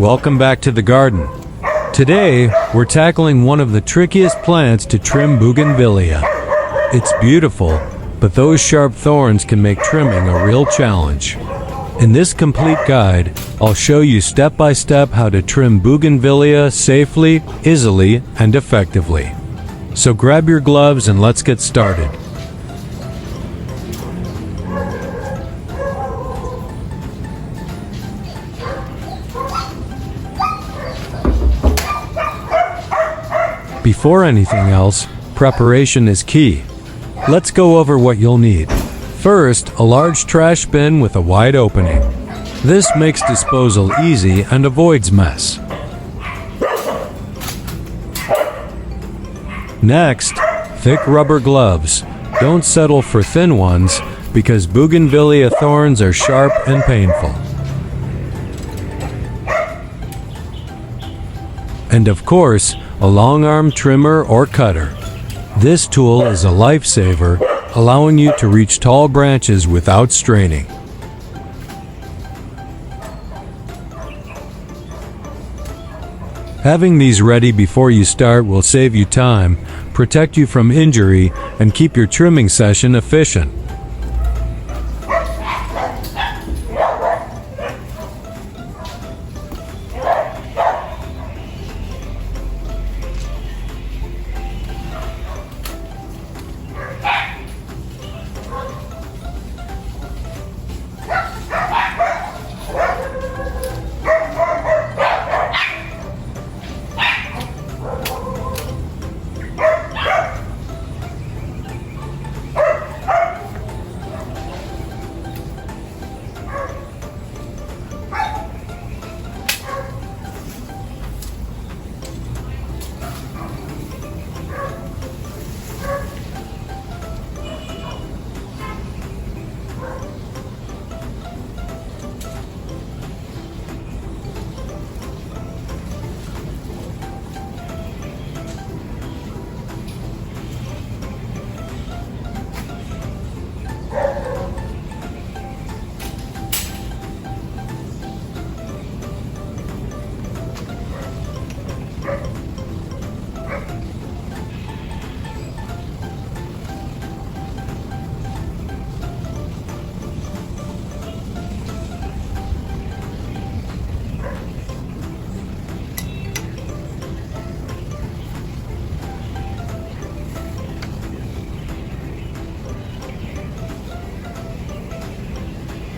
welcome back to the garden. Today, we're tackling one of the trickiest plants to trim Bougainvillea. It's beautiful, but those sharp thorns can make trimming a real challenge. In this complete guide, I'll show you step by step how to trim Bougainvillea safely, easily, and effectively. So grab your gloves and let's get started. Before anything else, preparation is key. Let's go over what you'll need. First, a large trash bin with a wide opening. This makes disposal easy and avoids mess. Next, thick rubber gloves. Don't settle for thin ones because Bougainvillea thorns are sharp and painful. And of course, a long arm trimmer or cutter. This tool is a lifesaver, allowing you to reach tall branches without straining. Having these ready before you start will save you time, protect you from injury, and keep your trimming session efficient.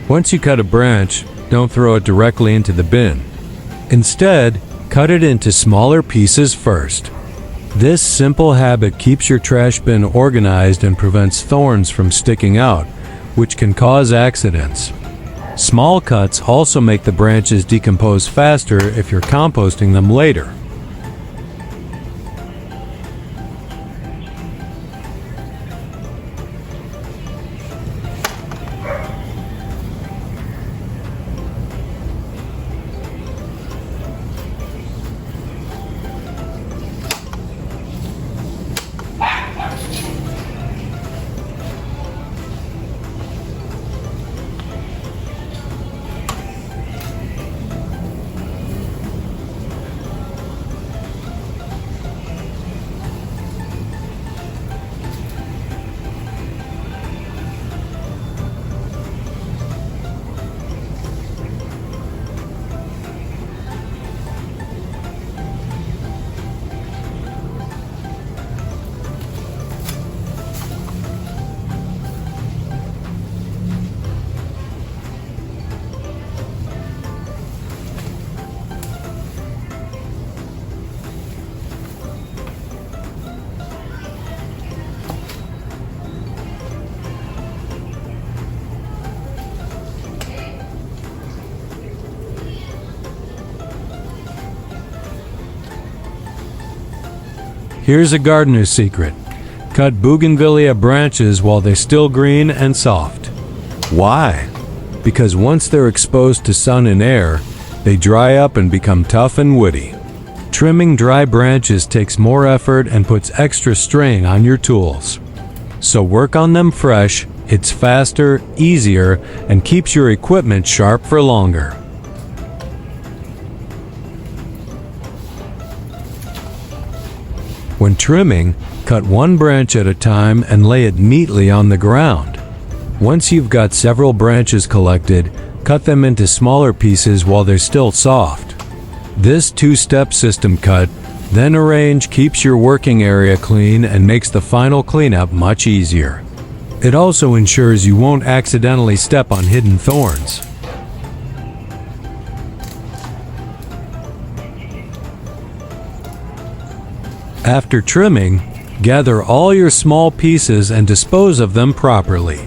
Once you cut a branch, don't throw it directly into the bin. Instead, cut it into smaller pieces first. This simple habit keeps your trash bin organized and prevents thorns from sticking out, which can cause accidents. Small cuts also make the branches decompose faster if you're composting them later. Here's a gardener's secret. Cut Bougainvillea branches while they're still green and soft. Why? Because once they're exposed to sun and air, they dry up and become tough and woody. Trimming dry branches takes more effort and puts extra strain on your tools. So work on them fresh, it's faster, easier, and keeps your equipment sharp for longer. When trimming, cut one branch at a time and lay it neatly on the ground. Once you've got several branches collected, cut them into smaller pieces while they're still soft. This two-step system cut, then arrange keeps your working area clean and makes the final cleanup much easier. It also ensures you won't accidentally step on hidden thorns. After trimming, gather all your small pieces and dispose of them properly.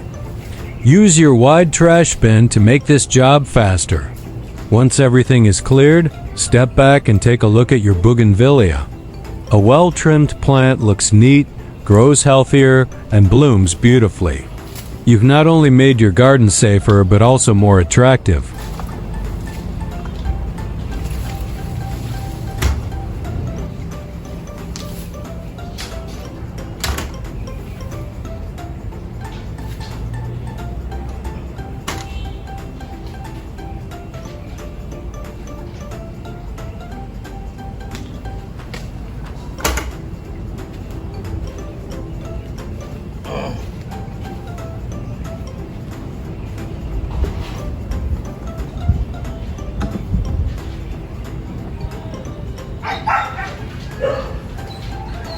Use your wide trash bin to make this job faster. Once everything is cleared, step back and take a look at your Bougainvillea. A well-trimmed plant looks neat, grows healthier, and blooms beautifully. You've not only made your garden safer, but also more attractive.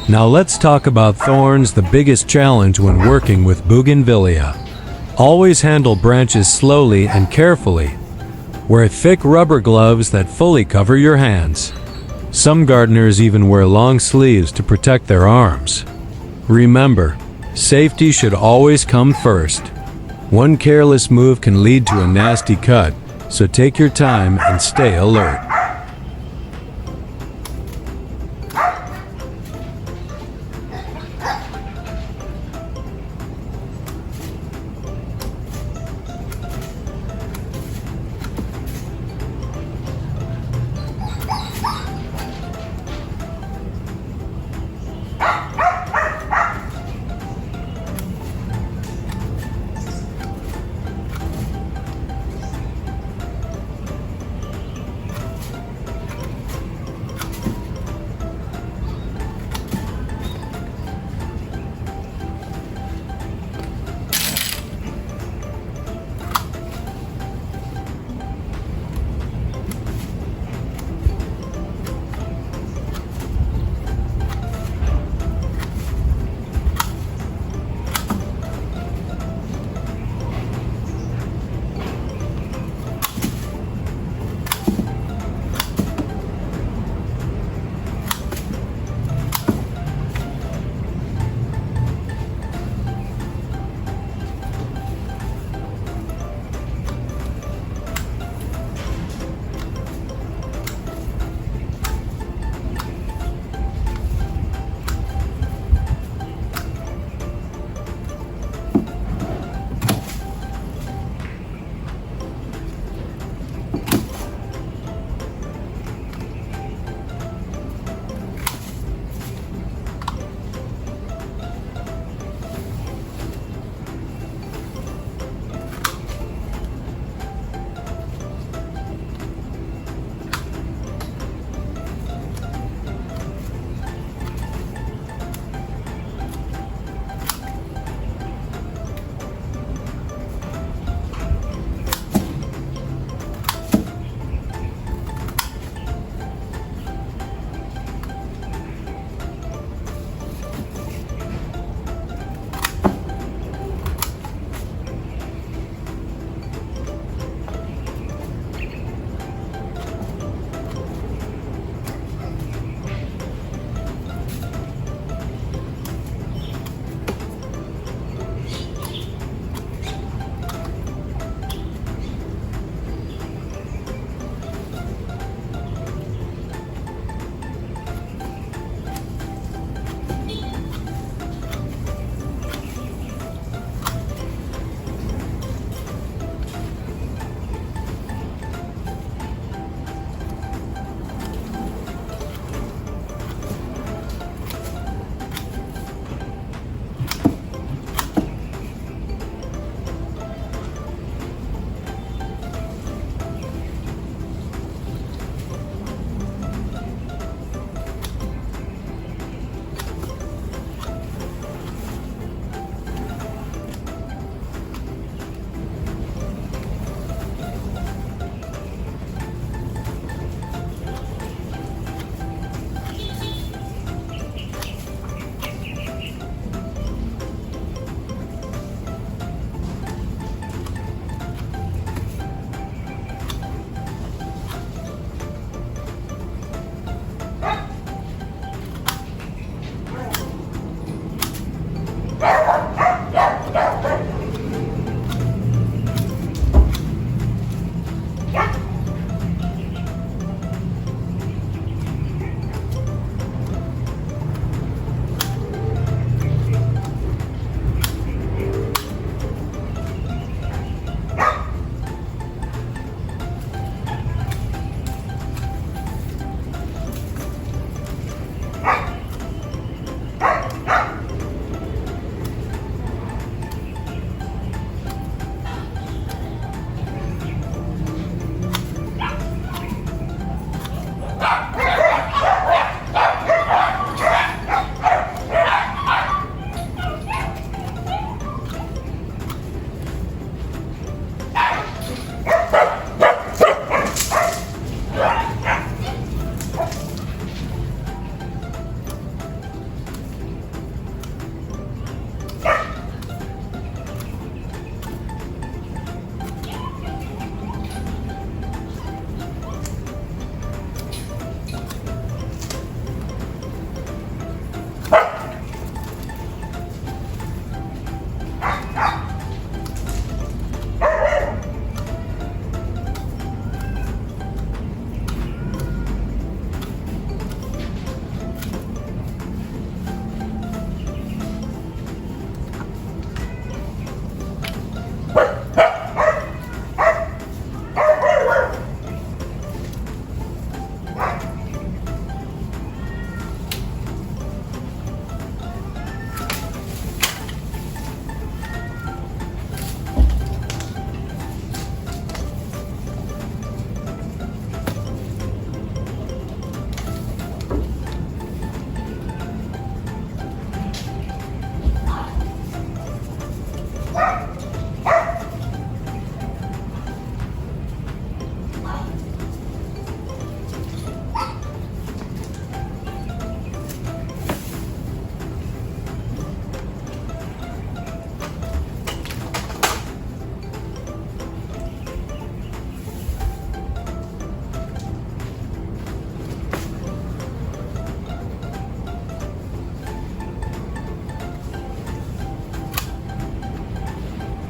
Now let's talk about thorns, the biggest challenge when working with Bougainvillea. Always handle branches slowly and carefully. Wear thick rubber gloves that fully cover your hands. Some gardeners even wear long sleeves to protect their arms. Remember, safety should always come first. One careless move can lead to a nasty cut, so take your time and stay alert.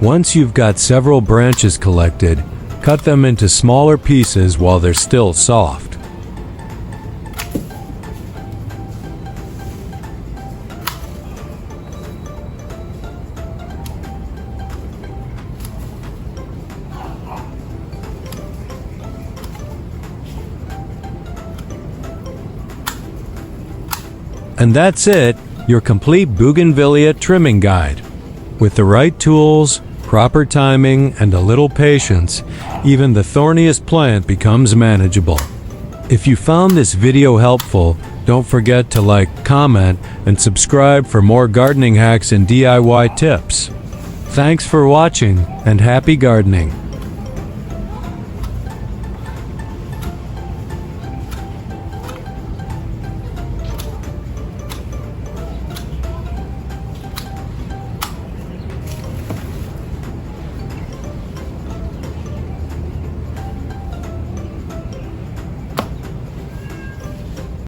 Once you've got several branches collected, cut them into smaller pieces while they're still soft. And that's it, your complete Bougainvillea trimming guide. With the right tools, proper timing, and a little patience, even the thorniest plant becomes manageable. If you found this video helpful, don't forget to like, comment, and subscribe for more gardening hacks and DIY tips. Thanks for watching, and happy gardening!